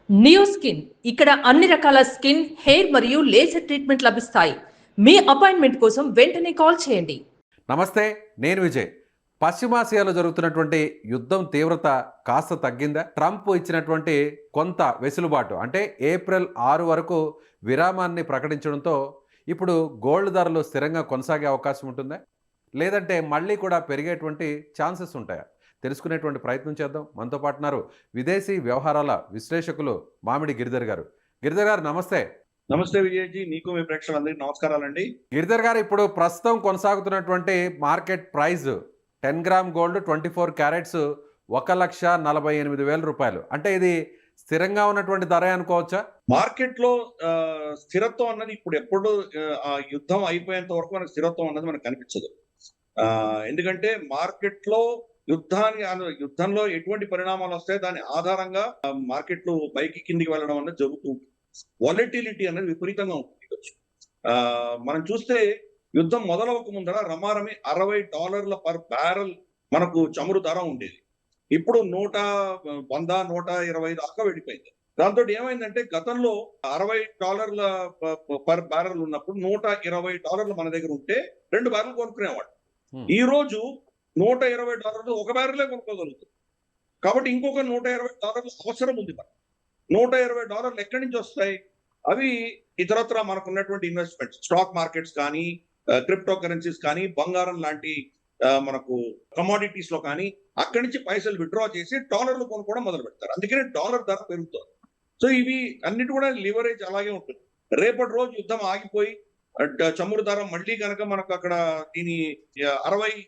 Neo skin ఇక్కడ అన్ని రకాల స్కిన్, హెయిర్ మరియు లేజర్ ట్రీట్మెంట్ లభిస్తాయి. మీ అపాయింట్మెంట్ కోసం వెంటనే కాల్ చేయండి. నమస్తే, నేను విజయ్. పశ్చిమాసియాలో జరుగుతున్నటువంటి యుద్ధం తీవ్రత కాస్త తగ్గిందా? ట్రంప్ ఇచ్చినటువంటి కొంత వెసులుబాటు అంటే ఏప్రిల్ 6 వరకు విరామాన్ని ప్రకటించడంతో ఇప్పుడు గోల్డ్ ధరలు స్థిరంగా కొనసాగే అవకాశం ఉంటుందా, లేదంటే మళ్ళీ కూడా పెరిగేటువంటి ఛాన్సెస్ ఉంటాయా? తెలుసుకునేటువంటి ప్రయత్నం చేద్దాం. మనతో పాటున్నారు విదేశీ వ్యవహారాల విశ్లేషకులు మామిడి గిరిధర్ గారు. గిరిధర్ గారు నమస్తే. నమస్తే విజయజీ, నీకు మీ ప్రేక్షకులందరికీ నమస్కారాలండి. గిరిధర్ గారు, ఇప్పుడు ప్రస్తుతం కొనసాగుతున్నటువంటి market price 10 gram gold 24 carats 1,48,000 రూపాయలు. అంటే ఇది స్థిరంగా ఉన్నటువంటి ధర అనుకోవచ్చా? మార్కెట్ లో స్థిరత్వం అన్నది ఇప్పుడు ఎప్పుడు ఆ యుద్ధం అయిపోయేంత వరకు మనకు స్థిరత్వం అన్నది మనకు కనిపించదు. ఎందుకంటే మార్కెట్ లో యుద్ధంలో ఎటువంటి పరిణామాలు వస్తాయో దాని ఆధారంగా మార్కెట్లు పైకి కిందికి వెళ్ళడం అనేది జరుగుతూ ఉంటుంది. వాలటిలిటీ అనేది విపరీతంగా ఉంటుంది. మనం చూస్తే యుద్ధం మొదలవక ముందర రమారమి $60 పర్ బ్యారెల్ మనకు చమురు ధర ఉండేది. ఇప్పుడు 100-120 దాకా వెళ్ళిపోయింది. దాంతో ఏమైందంటే గతంలో $60 పర్ బ్యారెల్ ఉన్నప్పుడు $120 మన దగ్గర ఉంటే 2 బ్యారెల్ కొనుక్కునేవాడు. ఈ రోజు $120 ఒక బ్యారెలే కొనుక్కోగలుగుతుంది. కాబట్టి ఇంకొక $120 అవసరం ఉంది. $120 ఎక్కడి నుంచి వస్తాయి? అవి ఇతరత్ర మనకున్నటువంటి ఇన్వెస్ట్మెంట్స్, స్టాక్ మార్కెట్స్ కానీ, క్రిప్టో కరెన్సీస్ కానీ, బంగారం లాంటి మనకు కమోడిటీస్ లో కానీ అక్కడి నుంచి పైసలు విత్డ్రా చేసి డాలర్లు కొనుక్కోవడం మొదలు పెడతారు. అందుకనే డాలర్ ధర పెరుగుతుంది. సో ఇవి అన్నిటి కూడా లివరేజ్ అలాగే ఉంటుంది. రేపటి రోజు యుద్ధం ఆగిపోయి చమురు ధర మళ్ళీ కనుక మనకు అక్కడ దీని 60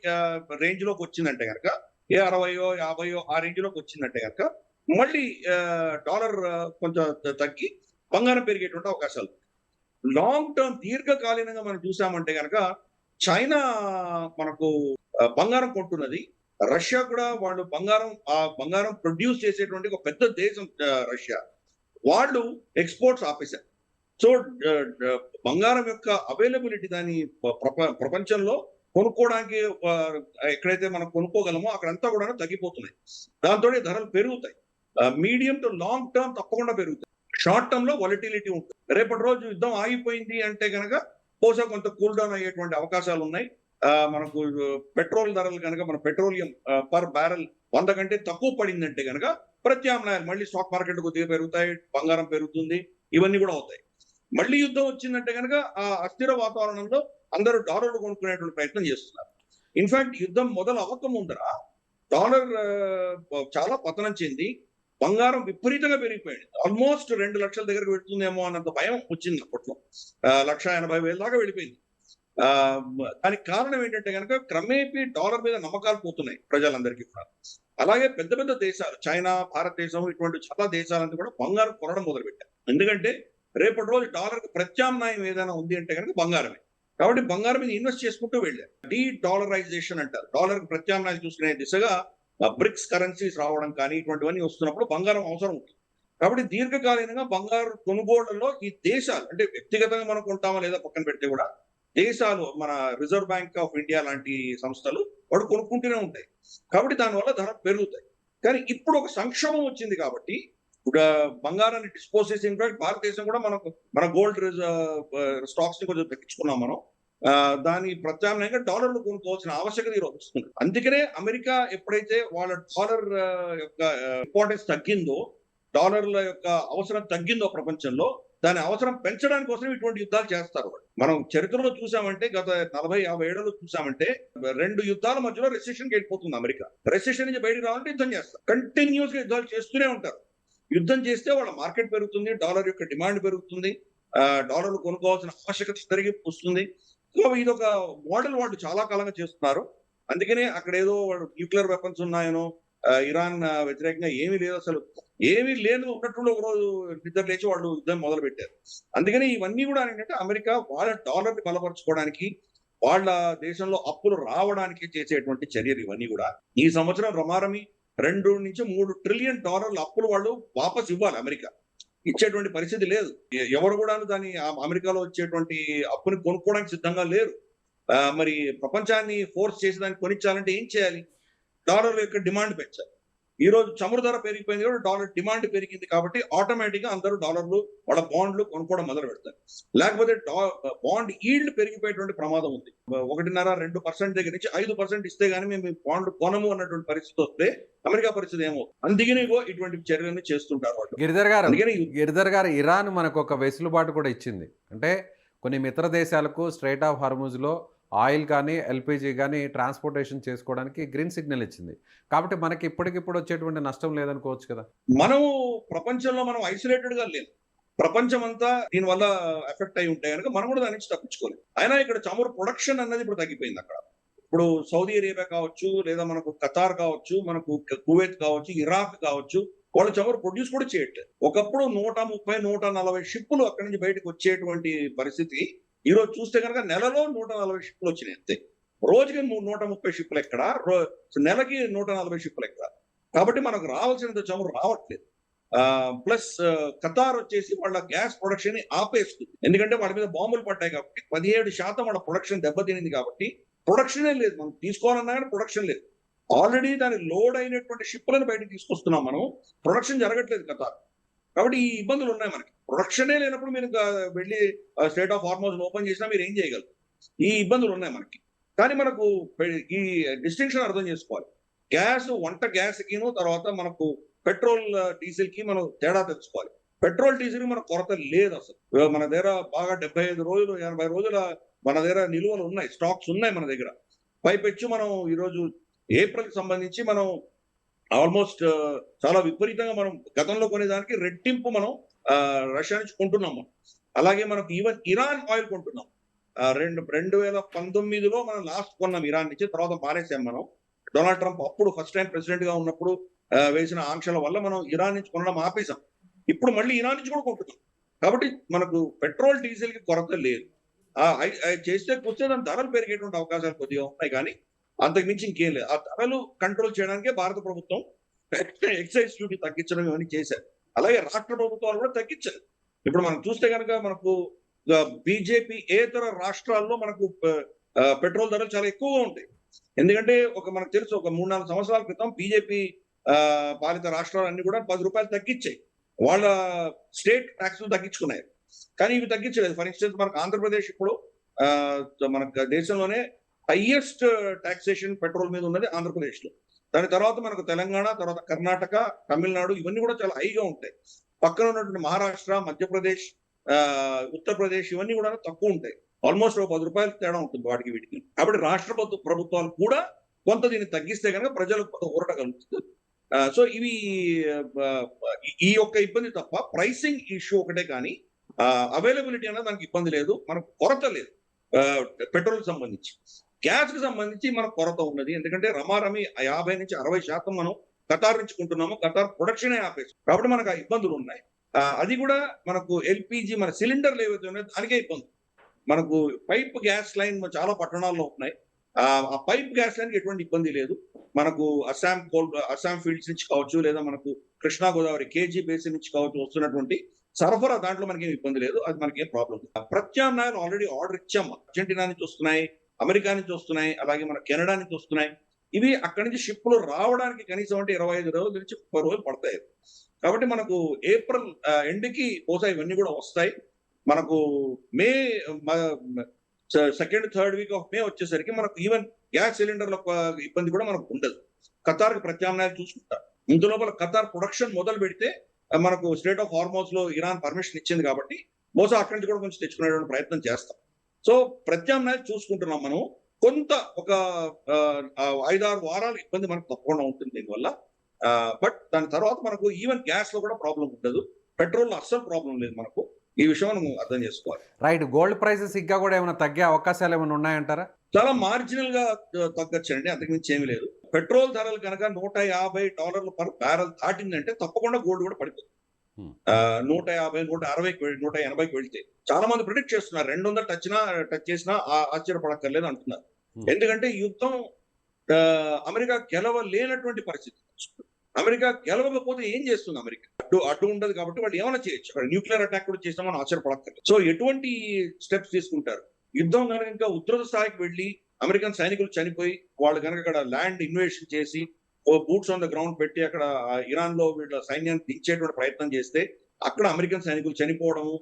రేంజ్ లోకి వచ్చిందంటే కనుక, 60-50 ఆ రేంజ్ లోకి వచ్చిందంటే కనుక మళ్ళీ డాలర్ కొంచెం తగ్గి బంగారం పెరిగేటువంటి అవకాశాలు. లాంగ్ టర్మ్ దీర్ఘకాలీనంగా మనం చూసామంటే కనుక చైనా మనకు బంగారం కొంటున్నది. రష్యా కూడా వాళ్ళు బంగారం ప్రొడ్యూస్ చేసేటువంటి ఒక పెద్ద దేశం రష్యా. వాళ్ళు ఎక్స్పోర్ట్స్ ఆపేశారు. సో బంగారం యొక్క అవైలబిలిటీ దాని ప్రపంచంలో కొనుక్కోవడానికి ఎక్కడైతే మనం కొనుక్కోగలమో అక్కడంతా కూడా తగ్గిపోతున్నాయి. దాంతో ధరలు పెరుగుతాయి. మీడియం టు లాంగ్ టర్మ్ తప్పకుండా పెరుగుతాయి. షార్ట్ టర్మ్ లో వాలటిలిటీ ఉంటుంది. రేపటి రోజు యుద్ధం ఆగిపోయింది అంటే కనుక బహుశా కొంత కూల్ డౌన్ అయ్యేటువంటి అవకాశాలు ఉన్నాయి. మనకు పెట్రోల్ ధరలు కనుక మన పెట్రోలియం పర్ బ్యారెల్ 100 కంటే తక్కువ పడిందంటే కనుక ప్రత్యామ్నాయాలు మళ్ళీ స్టాక్ మార్కెట్ కొద్దిగా పెరుగుతాయి, బంగారం పెరుగుతుంది, ఇవన్నీ కూడా అవుతాయి. మళ్ళీ యుద్ధం వచ్చిందంటే కనుక ఆ అస్థిర వాతావరణంలో అందరూ డాలర్లు కొనుక్కునేటువంటి ప్రయత్నం చేస్తున్నారు. ఇన్ఫాక్ట్ యుద్ధం మొదలు అవ్వక ముందర డాలర్ చాలా పతనం చెంది బంగారం విపరీతంగా పెరిగిపోయింది. ఆల్మోస్ట్ 2 లక్షల దగ్గరకు వెళ్తుందేమో అన్నంత భయం వచ్చింది. అప్పట్లో 1,80,000 దాకా వెళ్ళిపోయింది. దానికి కారణం ఏంటంటే కనుక క్రమేపీ డాలర్ మీద నమ్మకాలు పోతున్నాయి ప్రజలందరికీ కూడా. అలాగే పెద్ద పెద్ద దేశాలు, చైనా, భారతదేశం, ఇటువంటి చాలా దేశాలంతా కూడా బంగారం కొనడం మొదలుపెట్టారు. ఎందుకంటే రేపటి రోజు డాలర్ ప్రత్యామ్నాయం ఏదైనా ఉంది అంటే కనుక బంగారమే. కాబట్టి బంగారం మీద ఇన్వెస్ట్ చేసుకుంటూ వెళ్ళారు. డీ డాలరైజేషన్ అంటారు. డాలర్ ప్రత్యామ్నాయం చూసుకునే దిశగా బ్రిక్స్ కరెన్సీస్ రావడం కానీ ఇటువంటివన్నీ వస్తున్నప్పుడు బంగారం అవసరం ఉంటుంది. కాబట్టి దీర్ఘకాలీనంగా బంగారు కొనుగోళ్లలో ఈ దేశాలు, అంటే వ్యక్తిగతంగా మనం కొంటామా లేదా పక్కన పెడితే కూడా దేశాలు, మన రిజర్వ్ బ్యాంక్ ఆఫ్ ఇండియా లాంటి సంస్థలు వాడు కొనుక్కుంటూనే ఉంటాయి. కాబట్టి దానివల్ల ధర పెరుగుతాయి. కానీ ఇప్పుడు ఒక సంక్షోభం వచ్చింది కాబట్టి బంగారాన్ని డిస్పోజ్ చేసి, ఇన్ఫాక్ట్ భారతదేశం కూడా మన గోల్డ్ స్టాక్స్ ని కొంచెం తగ్గించుకున్నాం మనం. దాని ప్రత్యామ్నాయంగా డాలర్లు కొనుక్కోవాల్సిన ఆవశ్యకత ఈరోజు వస్తుంది. అందుకనే అమెరికా ఎప్పుడైతే వాళ్ళ డాలర్ యొక్క ఇంపార్టెన్స్ తగ్గిందో, డాలర్ల యొక్క అవసరం తగ్గిందో ప్రపంచంలో, దాని అవసరం పెంచడానికి కోసం ఇటువంటి యుద్ధాలు చేస్తారు. మనం చరిత్రలో చూసామంటే గత 40-50 ఏళ్లలో చూసామంటే 2 యుద్ధాల మధ్యలో రెసెషన్ వెళ్ళిపోతుంది అమెరికా. రెసెషన్ నుంచి బయటకు రావాలంటే యుద్ధం చేస్తారు. కంటిన్యూస్ గా యుద్ధాలు చేస్తూనే ఉంటారు. యుద్ధం చేస్తే వాళ్ళ మార్కెట్ పెరుగుతుంది, డాలర్ యొక్క డిమాండ్ పెరుగుతుంది, డాలర్లు కొనుక్కోవాల్సిన ఆవశ్యకత తిరిగి వస్తుంది. సో ఇదొక మోడల్ వాళ్ళు చాలా కాలంగా చేస్తున్నారు. అందుకనే అక్కడ ఏదో వాళ్ళు న్యూక్లియర్ వెపన్స్ ఉన్నాయనో, ఇరాన్ వ్యతిరేకంగా ఏమీ లేదు, అసలు ఏమీ లేదు ఉన్నట్టు ఒక రోజు నిద్ర లేచి వాళ్ళు యుద్ధం మొదలు పెట్టారు. అందుకని ఇవన్నీ కూడా ఏంటంటే అమెరికా వాళ్ళ డాలర్ ని బలపరచుకోవడానికి, వాళ్ళ దేశంలో అప్పులు రావడానికి చేసేటువంటి చర్యలు ఇవన్నీ కూడా. ఈ సంవత్సరం రమారమి $2-3 ట్రిలియన్ అప్పులు వాళ్ళు వాపస్ ఇవ్వాలి. అమెరికా ఇచ్చేటువంటి పరిస్థితి లేదు. ఎవరు కూడా దాన్ని అమెరికాలో వచ్చేటువంటి అప్పుని కొనుక్కోవడానికి సిద్ధంగా లేరు. మరి ప్రపంచాన్ని ఫోర్స్ చేసి దాన్ని కొనిచ్చాలంటే ఏం చేయాలి? డాలర్ యొక్క డిమాండ్ పెంచాలి. ఈ రోజు చమురు ధర పెరిగిపోయింది కాబట్టి డాలర్ డిమాండ్ పెరిగింది కాబట్టి ఆటోమేటిక్ గా అందరూ డాలర్లు వాళ్ళ బాండ్లు కొనుక్కోవడం మొదలు పెడతారు. లేకపోతే బాండ్ ఈల్డ్ పెరిగిపోయేటువంటి ప్రమాదం ఉంది. 1.5-2% దగ్గర నుంచి 5% ఇస్తే గానీ మేము బాండ్ కొనము అన్నటువంటి పరిస్థితి వస్తే అమెరికా పరిస్థితి ఏమో. అందుకని ఇటువంటి చర్యలను చేస్తుంటారు వాళ్ళు. గిరిధర్ గారు ఇరాన్ మనకు ఒక వెసులుబాటు కూడా ఇచ్చింది. అంటే కొన్ని మిత్ర దేశాలకు స్ట్రైట్ ఆఫ్ హార్ముజ్ లో ఆయిల్ కానీ ఎల్పిజి కానీ ట్రాన్స్పోర్టేషన్ చేసుకోవడానికి గ్రీన్ సిగ్నల్ ఇచ్చింది. కాబట్టి మనకి ఇప్పటికిప్పుడు వచ్చేటువంటి నష్టం లేదనుకోవచ్చు కదా. మనం ప్రపంచంలో మనం ఐసోలేటెడ్ గా లేదు. ప్రపంచం అంతా దీనివల్ల ఎఫెక్ట్ అయి ఉంటాయి కనుక మనం కూడా దాని నుంచి తప్పించుకోలేదు. అయినా ఇక్కడ చమురు ప్రొడక్షన్ అన్నది ఇప్పుడు తగ్గిపోయింది. అక్కడ ఇప్పుడు సౌదీ అరేబియా కావచ్చు, లేదా మనకు ఖతార్ కావచ్చు, మనకు కువైత్ కావచ్చు, ఇరాక్ కావచ్చు, వాళ్ళు చమురు ప్రొడ్యూస్ కూడా చేయట్లేదు. ఒకప్పుడు 130-140 షిప్పులు అక్కడి నుంచి బయటకు వచ్చేటువంటి పరిస్థితి ఈ రోజు చూస్తే కనుక నెలలో 140 షిప్పులు వచ్చినాయి అంతే. రోజుకి 130 షిప్పులు ఎక్కడ, నెలకి 140 షిప్పులు ఎక్కడ. కాబట్టి మనకు రావాల్సినంత చమురు రావట్లేదు. ప్లస్ ఖతార్ వచ్చేసి వాళ్ళ గ్యాస్ ప్రొడక్షన్ ని ఆపేస్తుంది. ఎందుకంటే వాళ్ళ మీద బాంబులు పడ్డాయి కాబట్టి 17% వాళ్ళ ప్రొడక్షన్ దెబ్బతినింది కాబట్టి ప్రొడక్షనే లేదు. మనం తీసుకోవాలన్నా కానీ ప్రొడక్షన్ లేదు. ఆల్రెడీ దాని లోడ్ అయినటువంటి షిప్పులను బయటకు తీసుకొస్తున్నాం మనం, ప్రొడక్షన్ జరగట్లేదు ఖతార్. కాబట్టి ఈ ఇబ్బందులు ఉన్నాయి మనకి. ప్రొడక్షనే లేనప్పుడు మీరు వెళ్ళి స్ట్రైట్ ఆఫ్ హార్ముజ్ ఓపెన్ చేసినా మీరు ఏం చేయగలరు? ఈ ఇబ్బందులు ఉన్నాయి మనకి. కానీ మనకు ఈ డిస్టింక్షన్ అర్థం చేసుకోవాలి. గ్యాస్, వంట గ్యాస్ కిను తర్వాత మనకు పెట్రోల్ డీజిల్ కి మనం తేడా తెలుసుకోవాలి. పెట్రోల్ డీజిల్ మనకు కొరత లేదు అసలు. మన దగ్గర బాగా 75 రోజులు 80 రోజుల మన దగ్గర నిల్వలు ఉన్నాయి, స్టాక్స్ ఉన్నాయి మన దగ్గర. పైపెచ్చు మనం ఈరోజు ఏప్రిల్ కి సంబంధించి మనం ఆల్మోస్ట్ చాలా విపరీతంగా మనం గతంలో కొనేదానికి రెట్టింపు మనం రష్యా నుంచి కొంటున్నాం. అలాగే మనకు ఈవెన్ ఇరాన్ ఆయిల్ కొంటున్నాం. 2019లో మనం లాస్ట్ కొన్నాం ఇరాన్ నుంచి, తర్వాత మానేసాం మనం. డొనాల్డ్ ట్రంప్ అప్పుడు ఫస్ట్ టైం ప్రెసిడెంట్ గా ఉన్నప్పుడు వేసిన ఆంక్షల వల్ల మనం ఇరాన్ నుంచి కొనడం ఆపేసాం. ఇప్పుడు మళ్ళీ ఇరాన్ నుంచి కూడా కొంటున్నాం. కాబట్టి మనకు పెట్రోల్ డీజిల్ కి కొరత లేదు. చేస్తే కూర్చో దాని ధరలు పెరిగేటువంటి అవకాశాలు కొద్దిగా ఉన్నాయి, కానీ అంతకు మించి ఇంకేం లేదు. ఆ ధరలు కంట్రోల్ చేయడానికే భారత ప్రభుత్వం ఎక్సైజ్ డ్యూటీ తగ్గించడం ఇవన్నీ చేశారు. అలాగే రాష్ట్ర ప్రభుత్వాలు కూడా తగ్గించారు. ఇప్పుడు మనం చూస్తే కనుక మనకు బీజేపీ ఏతర రాష్ట్రాల్లో మనకు పెట్రోల్ ధరలు చాలా ఎక్కువగా ఉంటాయి. ఎందుకంటే మనకు తెలుసు, ఒక 3-4 సంవత్సరాల క్రితం బీజేపీ పాలిత రాష్ట్రాలన్నీ కూడా 10 రూపాయలు తగ్గించాయి. వాళ్ళ స్టేట్ ట్యాక్స్లు తగ్గించుకున్నారు, కానీ ఇవి తగ్గించలేదు. ఫర్ ఇన్స్టెన్స్ మనకు ఆంధ్రప్రదేశ్ ఇప్పుడు మనకు దేశంలోనే హైయెస్ట్ టాక్సేషన్ పెట్రోల్ మీద ఉన్నది ఆంధ్రప్రదేశ్ లో. దాని తర్వాత మనకు తెలంగాణ, తర్వాత కర్ణాటక, తమిళనాడు ఇవన్నీ కూడా చాలా హైగా ఉంటాయి. పక్కన ఉన్నటువంటి మహారాష్ట్ర, మధ్యప్రదేశ్, ఉత్తరప్రదేశ్ ఇవన్నీ కూడా తక్కువ ఉంటాయి. ఆల్మోస్ట్ 10 రూపాయలు తేడా ఉంటుంది వాటికి వీటికి. కాబట్టి రాష్ట్ర ప్రభుత్వాలు కూడా కొంత దీన్ని తగ్గిస్తే కనుక ప్రజలకు కొంత ఊరట కలుగుతుంది. సో ఇవి ఈ యొక్క ఇబ్బంది తప్ప ప్రైసింగ్ ఇష్యూ ఒకటే, కానీ అవైలబిలిటీ అనేది మనకి ఇబ్బంది లేదు, మనకు కొరత లేదు. పెట్రోల్ సంబంధించి, గ్యాస్ కి సంబంధించి మనకు కొరత ఉన్నది. ఎందుకంటే రమారమి 50-60% మనం ఖతార్ నుంచి కొంటున్నాము. ఖతార్ ప్రొడక్షనే ఆపేసి, కాబట్టి మనకు ఆ ఇబ్బందులు ఉన్నాయి. అది కూడా మనకు ఎల్పిజి మన సిలిండర్లు ఏవైతే ఉన్నాయో దానికే ఇబ్బంది. మనకు పైప్ గ్యాస్ లైన్ చాలా పట్టణాల్లో ఉన్నాయి. ఆ పైప్ గ్యాస్ లైన్ ఎటువంటి ఇబ్బంది లేదు. మనకు అస్సాం ఫీల్డ్స్ నుంచి కావచ్చు, లేదా మనకు కృష్ణా గోదావరి కేజీ బేసిన్ నుంచి కావచ్చు వస్తున్నటువంటి సరఫరా, దాంట్లో మనకేం ఇబ్బంది లేదు. అది మనకేం ప్రాబ్లం లేదు. ప్రత్యామ్నాయాలు ఆల్రెడీ ఆర్డర్ ఇచ్చాము. అర్జెంటీనా నుంచి వస్తున్నాయి, అమెరికా నుంచి వస్తున్నాయి, అలాగే మన కెనడా నుంచి వస్తున్నాయి. ఇవి అక్కడి నుంచి షిప్లు రావడానికి కనీసం అంటే 25 రోజుల నుంచి 30 రోజులు పడతాయి. కాబట్టి మనకు ఏప్రిల్ ఎండ్కి బహుశా ఇవన్నీ కూడా వస్తాయి. మనకు మే 2nd, 3rd week of May వచ్చేసరికి మనకు ఈవెన్ గ్యాస్ సిలిండర్ల ఇబ్బంది కూడా మనకు ఉండదు. ఖతార్కి ప్రత్యామ్నాయాలు చూసుకుంటారు. ఇంత లోపల ఖతార్ ప్రొడక్షన్ మొదలు పెడితే మనకు స్ట్రైట్ ఆఫ్ హార్ముజ్ లో ఇరాన్ పర్మిషన్ ఇచ్చింది కాబట్టి బహుశా అక్కడి నుంచి కూడా కొంచెం తెచ్చుకునేటువంటి ప్రయత్నం చేస్తాం. సో ప్రత్యామ్నాయాలు చూసుకుంటున్నాం మనం. కొంత ఒక 5-6 వారాలు ఇబ్బంది మనకు తప్పకుండా ఉంటుంది దీనివల్ల. బట్ దాని తర్వాత మనకు ఈవెన్ గ్యాస్ లో కూడా ప్రాబ్లం ఉండదు, పెట్రోల్ లో అస్సలు ప్రాబ్లం లేదు మనకు. ఈ విషయం మనం అర్థం చేసుకోవాలి. రైట్. గోల్డ్ ప్రైసెస్ ఇంకా కూడా ఏమైనా తగ్గే అవకాశాలు ఏమైనా ఉన్నాయంటారా? చాలా మార్జినల్ గా తగ్గొచ్చండి, అంతకుమించి ఏమీ లేదు. పెట్రోల్ ధరలు కనుక $150 పర్ బ్యారెల్ దాటిందంటే తప్పకుండా గోల్డ్ కూడా పడిపోతుంది. 150, 160, 180కి వెళ్తే చాలా మంది ప్రిడిక్ట్ చేస్తున్నారు. 200 టచ్ చేసినా ఆశ్చర్యపడక్కర్లేదు అంటున్నారు. ఎందుకంటే యుద్ధం అమెరికా గెలవలేనటువంటి పరిస్థితి. అమెరికా గెలవకపోతే ఏం చేస్తుంది అమెరికా? అడ్డు ఉండదు కాబట్టి వాళ్ళు ఏమైనా చేయొచ్చు. న్యూక్లియర్ అటాక్ కూడా చేసినా మనం ఆశ్చర్యపడక్కర్లేదు. సో ఎటువంటి స్టెప్స్ తీసుకుంటారు? యుద్ధం కనుక ఇంకా ఉధృత స్థాయికి వెళ్ళి అమెరికన్ సైనికులు చనిపోయి వాళ్ళు కనుక అక్కడ ల్యాండ్ ఇన్వేషన్ చేసి బూట్స్ ఆన్ ద గ్రౌండ్ పెట్టి అక్కడ ఇరాన్ లో వీళ్ళ సైన్యాన్ని దించేటువంటి ప్రయత్నం చేస్తే అక్కడ అమెరికన్ సైనికులు చనిపోవడము,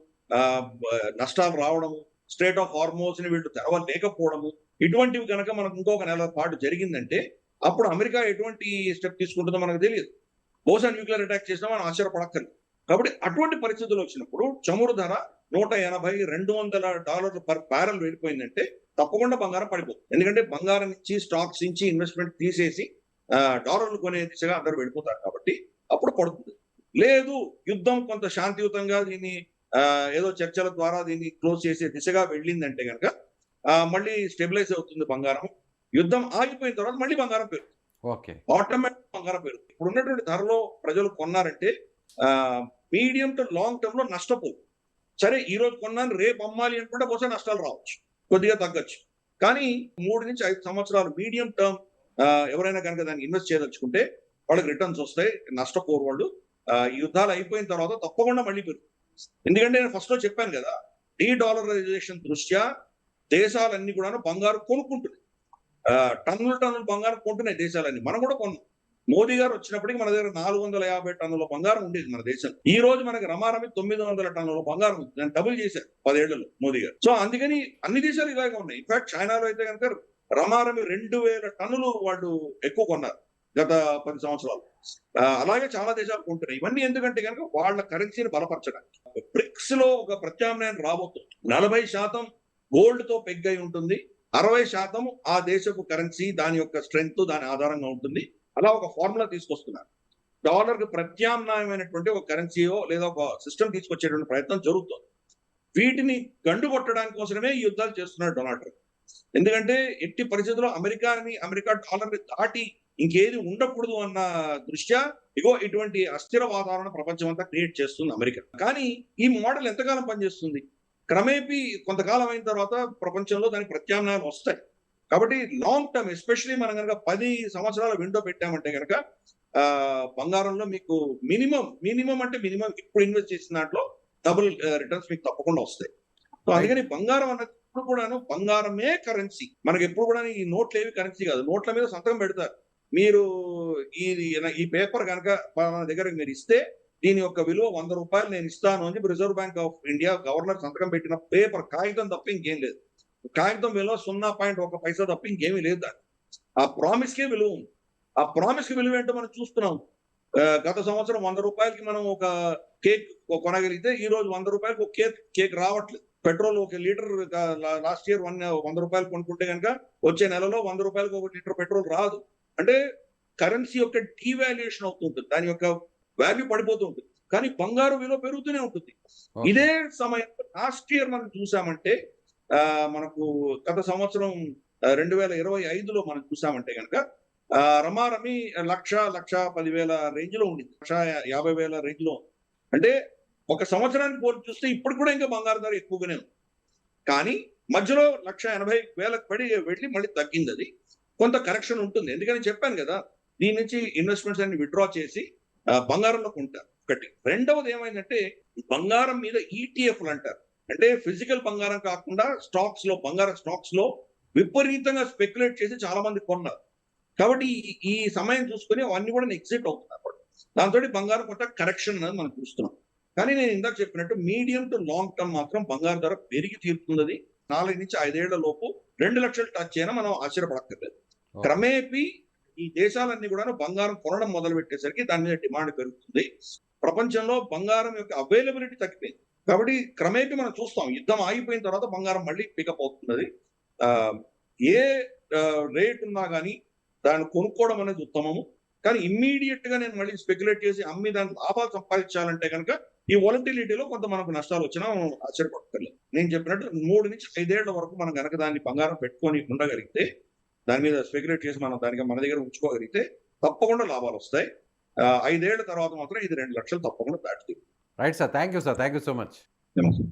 నష్టాలు రావడము, స్ట్రేట్ ఆఫ్ హార్మోస్ ని వీళ్ళు తెరవలేకపోవడము, ఇటువంటివి కనుక మనకు ఇంకొక నెల పాటు జరిగిందంటే అప్పుడు అమెరికా ఎటువంటి స్టెప్ తీసుకుంటుందో మనకు తెలియదు. బహుశా న్యూక్లియర్ అటాక్ చేసినా మనం ఆశ్చర్యపడక్కర్లేదు. కాబట్టి అటువంటి పరిస్థితులు వచ్చినప్పుడు చమురు ధర $180-200 పర్ బ్యారెల్ వెళ్ళిపోయిందంటే తప్పకుండా బంగారం పడిపోతుంది. ఎందుకంటే బంగారం నుంచి, స్టాక్స్ నుంచి ఇన్వెస్ట్మెంట్ తీసేసి డాలర్లు కొనే దిశగా అందరూ వెళ్ళిపోతారు కాబట్టి అప్పుడు పడుతుంది. లేదు, యుద్ధం కొంత శాంతియుతంగా దీన్ని ఏదో చర్చల ద్వారా దీన్ని క్లోజ్ చేసే దిశగా వెళ్ళిందంటే కనుక మళ్ళీ స్టెబిలైజ్ అవుతుంది బంగారం. యుద్ధం ఆగిపోయిన తర్వాత మళ్ళీ బంగారం పెరుగుతుంది. ఓకే, ఆటోమేటిక్ బంగారం పెరుగుతుంది. ఇప్పుడు ఉన్నటువంటి ధరలో ప్రజలు కొన్నారంటే మీడియం టు లాంగ్ టర్మ్ లో నష్టపోదు. సరే, ఈ రోజు కొన్నాను రేపు అమ్మాలి అనుకుంటే బహుశా నష్టాలు రావచ్చు, కొద్దిగా తగ్గచ్చు. కానీ 3 నుంచి 5 సంవత్సరాలు మీడియం టర్మ్ ఎవరైనా కనుక దాన్ని ఇన్వెస్ట్ చేయదలుచుకుంటే వాళ్ళకి రిటర్న్స్ వస్తాయి, నష్టపోరు వాళ్ళు. యుద్ధాలు అయిపోయిన తర్వాత తప్పకుండా మళ్ళీ పెరుగుతుంది. ఎందుకంటే నేను ఫస్ట్ లో చెప్పాను కదా, డీడాలరైజేషన్ దృష్ట్యా దేశాలన్నీ కూడా బంగారు కొనుక్కుంటున్నాయి. టన్నులు బంగారం కొంటున్నాయి దేశాలన్నీ. మనం కూడా కొన్నాం. మోదీ గారు వచ్చినప్పటికీ మన దగ్గర 450 టన్నుల బంగారం ఉండేది మన దేశం. ఈ రోజు మనకి రమారమి 900 టన్నుల బంగారం ఉంది. దాన్ని డబుల్ చేశారు 10 ఏళ్లలో మోదీ గారు. సో అందుకని అన్ని దేశాలు ఇలాగే ఉన్నాయి. ఇన్ఫాక్ట్ చైనాలో అయితే కనుక రమారమి 2000 టన్నులు వాళ్ళు ఎక్కువ కొన్నారు గత 10 సంవత్సరాలు. అలాగే చాలా దేశాలు కొంటున్నాయి. ఇవన్నీ ఎందుకంటే కనుక వాళ్ళ కరెన్సీని బలపరచడానికి. బ్రిక్స్ లో ఒక ప్రత్యామ్నాయం రాబోతుంది. 40% గోల్డ్ తో పెగ్ అయి ఉంటుంది, 60% ఆ దేశపు కరెన్సీ దాని యొక్క స్ట్రెంగ్త్ దాని ఆధారంగా ఉంటుంది. అలా ఒక ఫార్ములా తీసుకొస్తున్నారు. డాలర్ కి ప్రత్యామ్నాయమైనటువంటి ఒక కరెన్సీయో లేదా ఒక సిస్టమ్ తీసుకొచ్చేటువంటి ప్రయత్నం జరుగుతుంది. వీటిని గండు కొట్టడానికి కోసమే ఈ యుద్ధాలు చేస్తున్నాడు డొనాల్డ్ ట్రంప్. ఎందుకంటే ఎట్టి పరిస్థితుల్లో అమెరికా డాలర్ ని దాటి ఇంకేది ఉండకూడదు అన్న దృష్ట్యా ఇటువంటి అస్థిర వాతావరణ ప్రపంచం అంతా క్రియేట్ చేస్తుంది అమెరికా. కానీ ఈ మోడల్ ఎంతకాలం పనిచేస్తుంది? క్రమేపీ కొంతకాలం అయిన తర్వాత ప్రపంచంలో దానికి ప్రత్యామ్నాయాలు వస్తాయి. కాబట్టి లాంగ్ టర్మ్, ఎస్పెషలీ మనం కనుక 10 సంవత్సరాల విండో పెట్టామంటే కనుక బంగారంలో మీకు మినిమం అంటే మినిమం ఇప్పుడు ఇన్వెస్ట్ చేసిన దాంట్లో డబుల్ రిటర్న్స్ మీకు తప్పకుండా వస్తాయి. సో అందుకని బంగారం అన్నది ఎప్పుడు కూడాను బంగారమే కరెన్సీ. మనకి ఎప్పుడు కూడా ఈ నోట్లు ఏవి కరెన్సీ కాదు. నోట్ల మీద సంతకం పెడతారు. మీరు ఈ పేపర్ కనుక మన దగ్గర మీరు ఇస్తే దీని యొక్క విలువ ₹100 నేను ఇస్తాను అని చెప్పి reserve bank of India governor సంతకం పెట్టిన పేపర్, కాగితం తప్ప ఇంకేం లేదు. కాగితం విలువ 0.1 పైసా తప్ప ఇంకేమీ లేదు. దాన్ని ఆ ప్రామిస్ కే విలువ ఉంది. ఆ ప్రామిస్ కి విలువ ఏంటో మనం చూస్తున్నాం. గత సంవత్సరం ₹100కి మనం ఒక కేక్ కొనగలిగితే ఈ రోజు ₹100 ఒక కేక్ రావట్లేదు. పెట్రోల్ ఒక లీటర్ లాస్ట్ ఇయర్ ₹100 కొనుక్కుంటే కనుక వచ్చే నెలలో ₹100 ఒక లీటర్ పెట్రోల్ రాదు. అంటే కరెన్సీ యొక్క డీవాల్యుయేషన్ అవుతుంటుంది, దాని యొక్క వాల్యూ పడిపోతూ ఉంటుంది. కానీ బంగారు విలువ పెరుగుతూనే ఉంటుంది. ఇదే సమయంలో లాస్ట్ ఇయర్ మనం చూసామంటే మనకు గత సంవత్సరం 2025లో మనం చూసామంటే కనుక రమారమి 1,10,000 రేంజ్ లో ఉండింది, 1,50,000 రేంజ్ లో. అంటే ఒక సంవత్సరానికి పోల్చి చూస్తే ఇప్పుడు కూడా ఇంకా బంగారు ధర ఎక్కువగానే ఉంది. కానీ మధ్యలో 1,80,000 పడి వెళ్ళి మళ్ళీ తగ్గింది. అది కొంత కరెక్షన్ ఉంటుంది. ఎందుకని చెప్పాను కదా, దీని నుంచి ఇన్వెస్ట్మెంట్స్ అన్ని విత్డ్రా చేసి బంగారంలో కొంటారు. ఒకటి. రెండవది ఏమైందంటే బంగారం మీద ఈటీఎఫ్లు అంటారు. అంటే ఫిజికల్ బంగారం కాకుండా బంగారం స్టాక్స్ లో విపరీతంగా స్పెక్యులేట్ చేసి చాలా మంది కొన్నారు. కాబట్టి ఈ సమయం చూసుకుని అవన్నీ కూడా ఎగ్జిట్ అవుతున్నారు. దాంతో బంగారం కొంత కరెక్షన్ అనేది మనం చూస్తున్నాం. కానీ నేను ఇందాక చెప్పినట్టు మీడియం టు లాంగ్ టర్మ్ మాత్రం బంగారు ధర పెరిగి తీరుతుంది. 4 నుంచి 5 ఏళ్ల లోపు 2 లక్షలు టచ్ అయినా మనం ఆశ్చర్యపడక్కర్లేదు. క్రమేపీ ఈ దేశాలన్నీ కూడా బంగారం కొనడం మొదలు పెట్టేసరికి దాని మీద డిమాండ్ పెరుగుతుంది. ప్రపంచంలో బంగారం యొక్క అవైలబిలిటీ తగ్గిపోయింది. కాబట్టి క్రమేపీ మనం చూస్తాం, యుద్ధం ఆగిపోయిన తర్వాత బంగారం మళ్ళీ పికప్ అవుతున్నది. ఏ రేట్ ఉన్నా కానీ దాన్ని కొనుక్కోవడం అనేది ఉత్తమము. కానీ ఇమ్మీడియట్ గా నేను మళ్ళీ స్పెక్యులేట్ చేసి అమ్మి దాని లాభాలు సంపాదించాలంటే కనుక ఈ వాలటిలిటీలో కొంత మనకు నష్టాలు వచ్చినా ఆశ్చర్యపడక్కర్లేదు. నేను చెప్పినట్టు 3 నుంచి 5 ఏళ్ల వరకు మనం కనుక దాన్ని బంగారం పెట్టుకొని ఉండగలిగితే, దాని మీద స్పెక్యులేట్ చేసి మనం దానికి మన దగ్గర ఉంచుకోగలిగితే తప్పకుండా లాభాలు వస్తాయి. 5 ఏళ్ల తర్వాత మాత్రం ఇది 2 లక్షలు తప్పకుండా దాటుతుంది. Right sir, thank you sir, thank you so much. నమస్తే.